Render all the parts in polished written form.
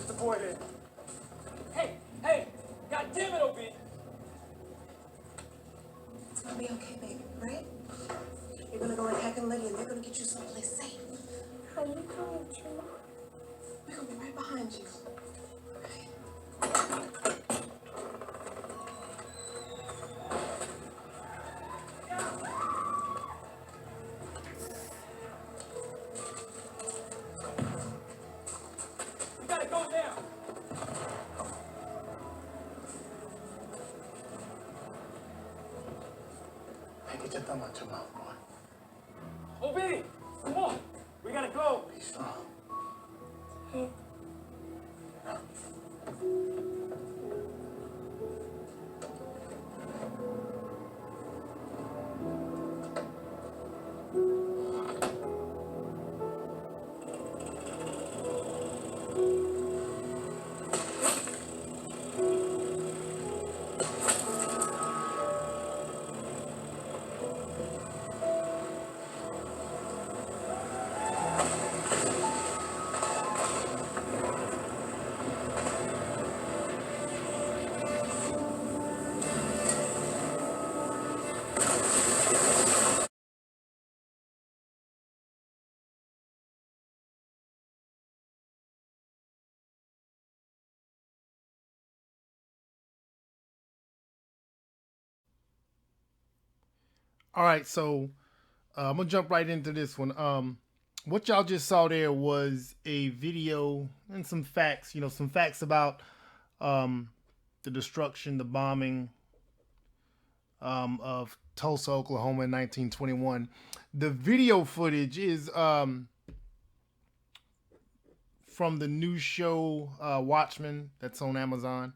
the boy there. Hey, God damn it, OB. It's gonna be okay, baby, right? You're gonna go and Hack and Letty, and they're gonna get you someplace safe. Are you coming too? We're gonna be right behind you. Okay? We gotta go now. Hey, get your thumb out your mouth, boy. OB, come on. We gotta go. Be strong. All right, so I'm gonna jump right into this one. What y'all just saw there was a video and some facts. You know, some facts about the destruction, the bombing of Tulsa, Oklahoma in 1921. The video footage is from the new show Watchmen that's on Amazon.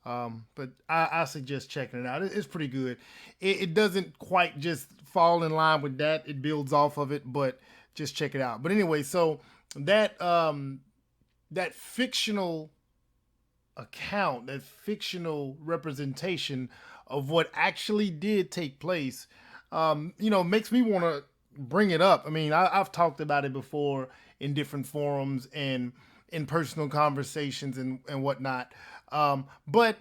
But I suggest checking it out. It's pretty good. It doesn't quite just fall in line with that. It builds off of it, but just check it out. But anyway, so that that fictional account, that fictional representation of what actually did take place, makes me want to bring it up. I mean, I've talked about it before in different forums and in personal conversations and whatnot. But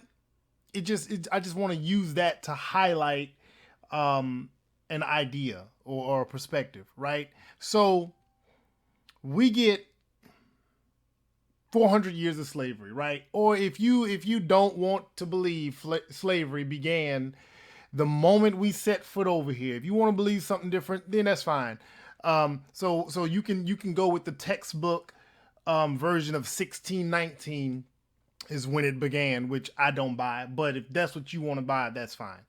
I just want to use that to highlight an idea or a perspective, right? So we get 400 years of slavery, right? Or if you don't want to believe slavery began the moment we set foot over here, if you want to believe something different, then that's fine. So you can go with the textbook version of 1619 is when it began, which I don't buy. But if that's what you want to buy, that's fine.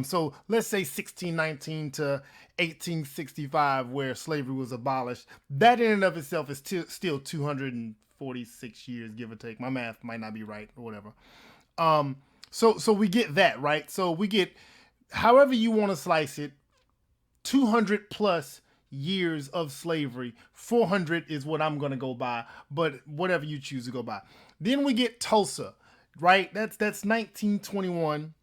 So let's say 1619 to 1865, where slavery was abolished. That in and of itself is still 246 years, give or take. My math might not be right or whatever. So we get that, right? So we get, however you want to slice it, 200 plus years of slavery. 400 is what I'm going to go by, but whatever you choose to go by. Then we get Tulsa, right? That's 1921.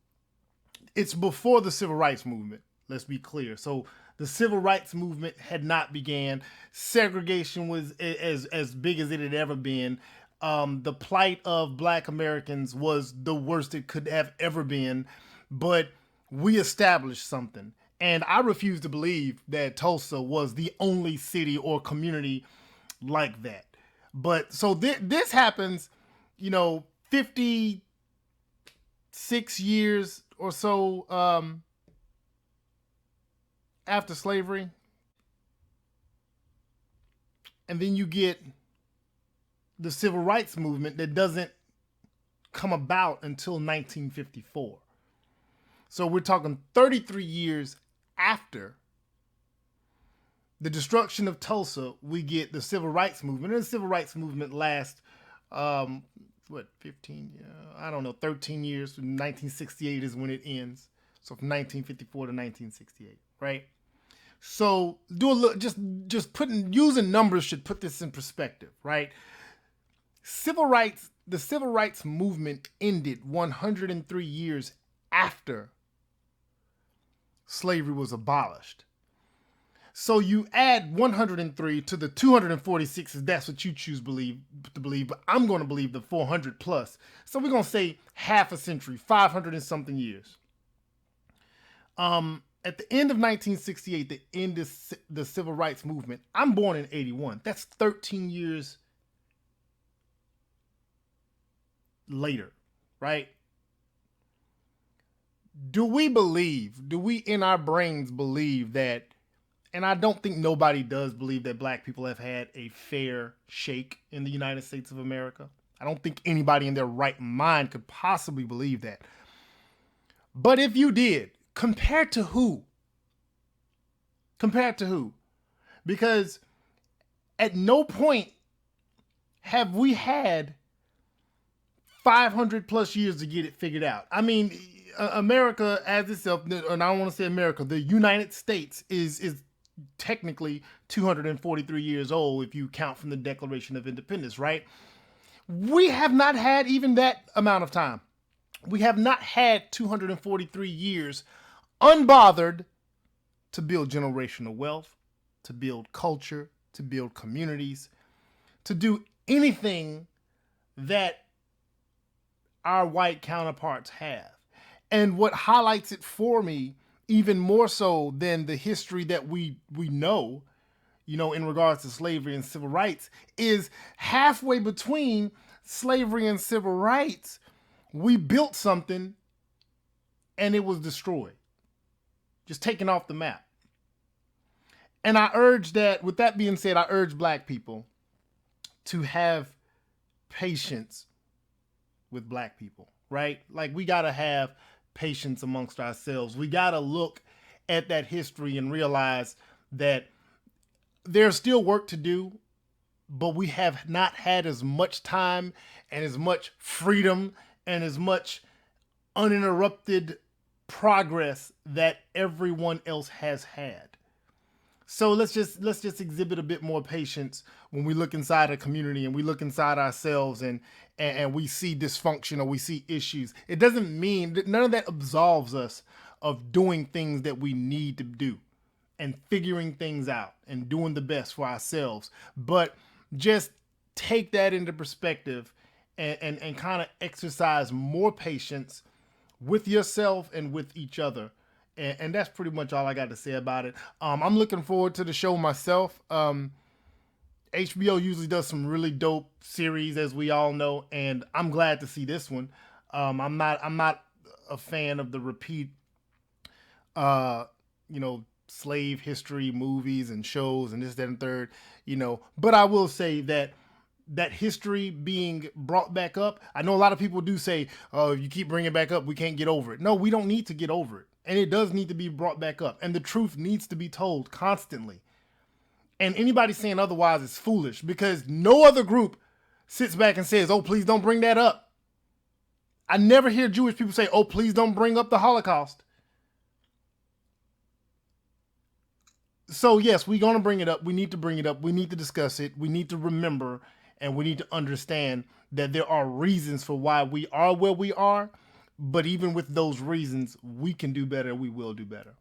It's before the Civil Rights Movement. Let's be clear. So the Civil Rights Movement had not began. Segregation was as big as it had ever been. The plight of Black Americans was the worst it could have ever been. But we established something. And I refuse to believe that Tulsa was the only city or community like that. But so this happens, 56 years or so after slavery. And then you get the Civil Rights Movement that doesn't come about until 1954. So we're talking 33 years after the destruction of Tulsa, we get the Civil Rights Movement. And the Civil Rights Movement lasts, 13 years. 1968 is when it ends. So from 1954 to 1968, right? So do a look, just using numbers should put this in perspective, right? The Civil Rights Movement ended 103 years after slavery was abolished. So you add 103 to the 246, if that's what you choose to believe, but I'm going to believe the 400 plus. So we're going to say half a century, 500 and something years. At the end of 1968, the end of the civil rights movement, I'm born in 81. That's 13 years later, right? Do we in our brains believe that, and I don't think nobody does believe that black people have had a fair shake in the United States of America. I don't think anybody in their right mind could possibly believe that. But if you did, compared to who? Compared to who? Because at no point have we had 500 plus years to get it figured out. I mean, America as itself, and I don't want to say America, the United States is technically 243 years old if you count from the Declaration of Independence, right? We have not had even that amount of time. We have not had 243 years unbothered to build generational wealth, to build culture, to build communities, to do anything that our white counterparts have. And what highlights it for me, even more so than the history that we know, in regards to slavery and civil rights, is halfway between slavery and civil rights, we built something and it was destroyed. Just taken off the map. And I urge that, with that being said, I urge black people to have patience with black people, right? Like, we got to have patience amongst ourselves. We got to look at that history and realize that there's still work to do, but we have not had as much time and as much freedom and as much uninterrupted progress that everyone else has had. So let's just exhibit a bit more patience when we look inside a community and we look inside ourselves and we see dysfunction or we see issues. It doesn't mean that, none of that absolves us of doing things that we need to do and figuring things out and doing the best for ourselves. But just take that into perspective and kind of exercise more patience with yourself and with each other. And that's pretty much all I got to say about it. I'm looking forward to the show myself. HBO usually does some really dope series, as we all know, and I'm glad to see this one. I'm not a fan of the repeat, slave history movies and shows and this, that, and third, But I will say that history being brought back up, I know a lot of people do say, oh, if you keep bringing it back up, we can't get over it. No, we don't need to get over it. And it does need to be brought back up. And the truth needs to be told constantly. And anybody saying otherwise is foolish, because no other group sits back and says, oh, please don't bring that up. I never hear Jewish people say, oh, please don't bring up the Holocaust. So yes, we're going to bring it up. We need to bring it up. We need to discuss it. We need to remember, and we need to understand that there are reasons for why we are where we are. But even with those reasons, we can do better. We will do better.